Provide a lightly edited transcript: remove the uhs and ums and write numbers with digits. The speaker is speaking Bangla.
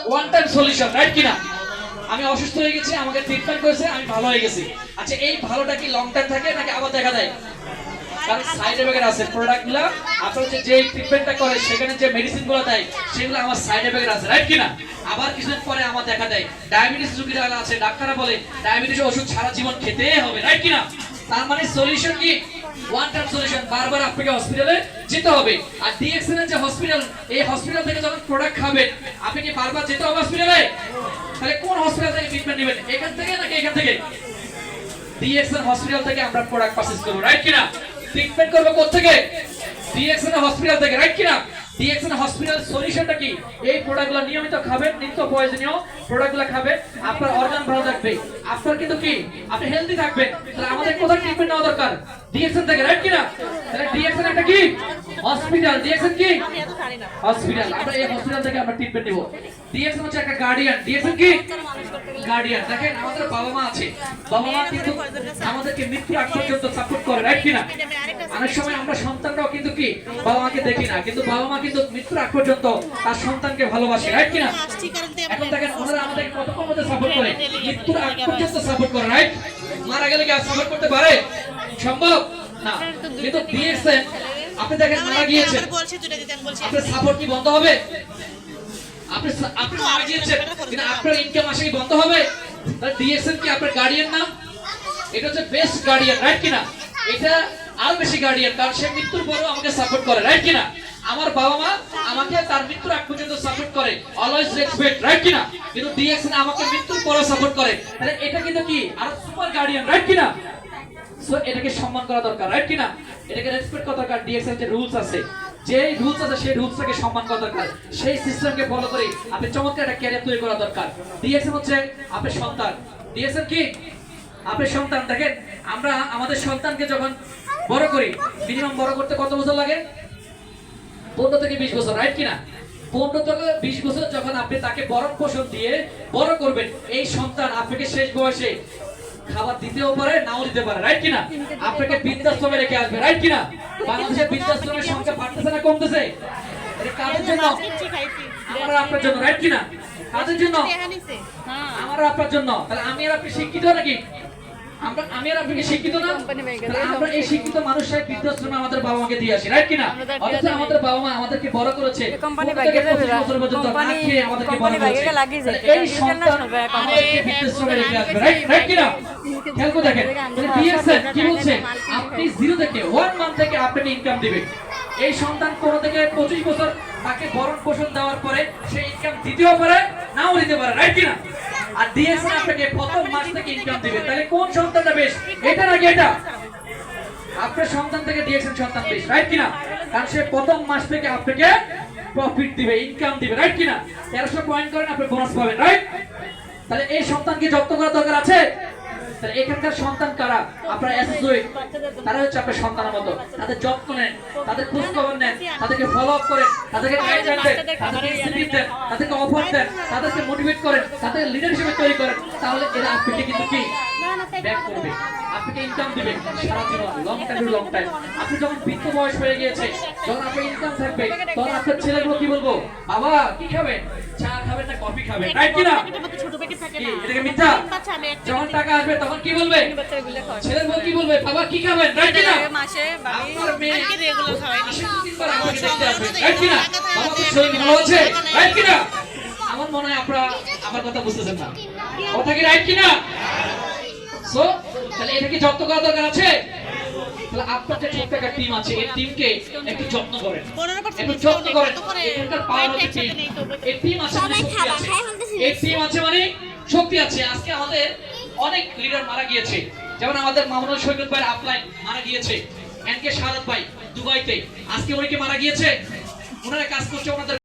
ওয়ান টাইম সলিউশন, রাইট কিনা? আমি অসুস্থ হয়ে গেছি, আমাকে ট্রিটমেন্ট করেছে, আমি ভালো হয়ে গেছি। আচ্ছা, এই ভালোটা কি লং টাইম থাকে নাকি আবার দেখা দেয়? কারণ সাইড এফেক্ট আছে প্রোডাক্টগুলো, আপনার যে ট্রিটমেন্টটা করে সেখানে যে মেডিসিনগুলো দেয় সেগুলো আমার সাইড এফেক্ট আছে, রাইট কিনা? আবার কিছুদিন পরে আমার দেখা দেয়। ডায়াবেটিস রোগীরা আছে, ডাক্তাররা বলে ডায়াবেটিস ওষুধ সারা জীবন খেতেই হবে, রাইট কিনা? তার মানে সলিউশন কি? ওয়ান টাইম সলিউশন, বারবার আপনাকে হসপিটালে যেতে হবে। আর ডিএক্সএন এর যে হসপিটাল, এই হসপিটাল থেকে যখন প্রোডাক্ট খাবেন আপনি কি বারবার যেতে হবে হসপিটালে? তাহলে কোন হসপিটাল থেকে ট্রিটমেন্ট নেবেন, এখান থেকে নাকি এখান থেকে? ডিএক্সএন হসপিটাল থেকে আমরা প্রোডাক্ট পারচেজ করব, রাইট কিনা? ট্রিটমেন্ট করব কোথা থেকে? ডিএক্সএন হসপিটাল থেকে, রাইট কিনা? ডিএক্সএন হসপিটাল সলিউশনটা কি? এই প্রোডাক্টগুলো নিয়মিত খাবেন, নিত্য প্রয়োজনীয় প্রোডাক্টগুলো খাবেন, আপনার অর্গান ভালো থাকবে, আপনার কিন্তু কি আপনি হেলদি থাকবেন। তাহলে আমাদের কোথায় ট্রিটমেন্ট নেওয়া দরকার? ডিএক্সএন থেকে, রাইট কিনা? তাহলে ডিএক্সএন একটা কি হসপিটাল, ডিএক্সএন কি হসপিটাল। আমরা এই হসপিটাল থেকে আমরা ট্রিটমেন্ট নেব। ডিএক্সএন হচ্ছে একটা গার্ডিয়ান। ডিএক্সএন কি গার্ডিয়ান। দেখেন আমাদের বাবা মা আছে, বাবা মা কিন্তু আমাদেরকে মৃত্যুর আগ পর্যন্ত সাপোর্ট করে, রাইট কিনা? অনেক সময় আমরা সন্তানরাও কিন্তু কি বাবা মাকে দেখি না, কিন্তু বাবা মা কিন্তু মৃত্যুর আগ পর্যন্ত তার সন্তানকে ভালোবাসে, রাইট কিনা? এখন দেখেন ওনারা আমাদেরকে কতক্ষণ মধ্যে সাপোর্ট করে, মৃত্যুর আগ পর্যন্ত সাপোর্ট করে, রাইট? মারা গেলে কি আর সাপোর্ট করতে পারে? সম্ভব না। কিন্তু ডিএক্সএন আপনি দেখেন মারা গিয়েছেন, আপনার সাপোর্ট কি বন্ধ হবে? আপনি মারা গিয়েছেন কিন্তু আপনার ইনকাম আসা কি বন্ধ হবে? তাহলে ডিএক্সএন কি আপনার গার্ডিয়ান না? এটা হচ্ছে বেস্ট গার্ডিয়ান, রাইট কিনা? এটা আরো বেশি গার্ডিয়ান, কারণ সে মৃত্যুর পরেও আমাকে সাপোর্ট করে, রাইট কিনা? আমার বাবা মা আমাকে তার মৃত্যুর আগ পর্যন্ত সাপোর্ট করে, অলওয়েজ রেসপেক্ট, রাইট কিনা? কিন্তু ডিএক্সএন আমাকে মৃত্যুর পরেও সাপোর্ট করে, তাহলে এটা কিন্তু কি আরো সুপার গার্ডিয়ান, রাইট কিনা? সো এটাকে সম্মান করা দরকার, রাইট কিনা? এটাকে রেসপেক্ট করা দরকার। ডিএক্সএন যে রুলস আছে, যে রুলস আছে সেই রুলসটাকে সম্মান করা দরকার, সেই সিস্টেমকে ফলো করে আপনি চমৎকার একটা ক্যারিয়ার তৈরি করা দরকার। ডিএক্সএন হচ্ছে আপনার সন্তান। ডিএক্সএন কি আপনার সন্তান। দেখেন আমরা আমাদের সন্তানকে যখন বড় করি, মিনিমাম বড় করতে কত বছর লাগে? 15 থেকে 20 বছর, রাইট কিনা? 15 থেকে 20 বছর যখন আপনি তাকে ভরণ পোষণ দিয়ে বড় করবেন, এই সন্তান আপনাকে শেষ বয়সে খাবার দিতেও পারে, নাও দিতে পারে, রাইট কিনা? আপনাকে বৃদ্ধাশ্রমে রেখে আসবে, রাইট কিনা? বাংলাদেশে বৃদ্ধাশ্রমের সংখ্যা বাড়তেছে না কমতেছে? এটা কাদের জন্য? আমার আপনার জন্য, রাইট কিনা? কাদের জন্য? আমার আপনার জন্য। তাহলে আমি আর আপনি শিক্ষিত নাকি? আমি আর আপনি শিক্ষিত না? আমরা এই শিক্ষিত মানুষরা বৃদ্ধাশ্রমে আমাদের বাবা মাকে দিয়ে আসি, রাইট কিনা? অথচ আমাদের বাবা মা আমাদেরকে বড় করেছে, 25 বছর পর্যন্ত না খেয়ে আমাদেরকে বড় করেছে। এই সন্তান আমাদেরকে বৃদ্ধাশ্রমে রেখে আসবে, রাইট কিনা? খেয়াল করে দেখেন ডিএক্সএন কি বলছে, আপনি 0 থেকে 1 মান্থ থেকে আপনাকে ইনকাম দিবে। এই সন্তান 15 থেকে 25 বছর তাকে ভরণ পোষণ দেওয়ার পরে সে ইনকাম দিতেও পারে, নাও দিতে পারে, রাইট কিনা? আর ডিএক্সএন আপনাকে প্রথম মাস থেকে ইনকাম দিবে। তাহলে কোন সন্তানটা বেশ, এটা নাকি এটা? আপনার সন্তান থেকে ডিএক্সএন সন্তান বেশ, রাইট কিনা? কারণ সে প্রথম মাস থেকে আপনাকে প্রফিট দিবে, ইনকাম দিবে, রাইট কিনা? 1300 পয়েন্ট করেন আপনি বোনাস পাবেন, রাইট? তাহলে এই সন্তানকে যত্ন করার দরকার আছে। তাহলে এখানকার সন্তান কারা? আপনার অ্যাসোসিয়েট, তারা হচ্ছে আপনার সন্তানের মতো। তাদের যত্ন নেন, তাদের খোঁজ খবর নেন, তাদেরকে ফলো আপ করেন, তাদেরকে গাইডলাইন দেন, তাদেরকে ইনসেন্টিভ দেন, তাদেরকে অফার দেন, তাদেরকে মোটিভেট করেন, তাদের লিডার হিসেবে তৈরি করেন। তাহলে এরা আপনাকে কিন্তু কি ব্যাক করবে, আপনাকে ইনকাম দিবে সারা জীবন, লং টাইম। আপনি যখন বৃদ্ধ বয়স হয়ে গিয়েছে, যখন আপনার ইনকাম থাকবে, তখন আপনার ছেলেগুলো কি বলবো, বাবা কি খাবেন, চা খাবেন না কফি খাবেন, রাইট কিনা? এটাকে মিথ্যা? যখন টাকা আসবে তখন কি বলবে, ছেলের বউ কি বলবে, বাবা কি খাবেন, রাইট কিনা? আপনার মেয়ে রাইট কিনা? বাবা তো শরীর ভালো আছে, রাইট কিনা? আমার মনে হয় আপনারা আমার কথা বুঝতেছেন না, কথা কি রাইট কিনা? সো তাহলে এটা কি যত্ন করা দরকার আছে। তাহলে আপনার যে ছোট্ট একটা টিম আছে, এই টিমকে একটু যত্ন করেন, একটু যত্ন করেন। এখানকার পাওয়ার হচ্ছে টিম। এই টিম আছে মানে শক্তি আছে, এই টিম আছে মানে শক্তি আছে। আজকে আমাদের অনেক লিডার মারা গিয়েছে, যেমন আমাদের মামুনুল সৈকত ভাই আপলাইন মারা গিয়েছে, এনকে শাহাদাত ভাই দুবাইতে, আজকে উনি কি মারা গিয়েছে? ওনারা কাজ করছে ওনাদের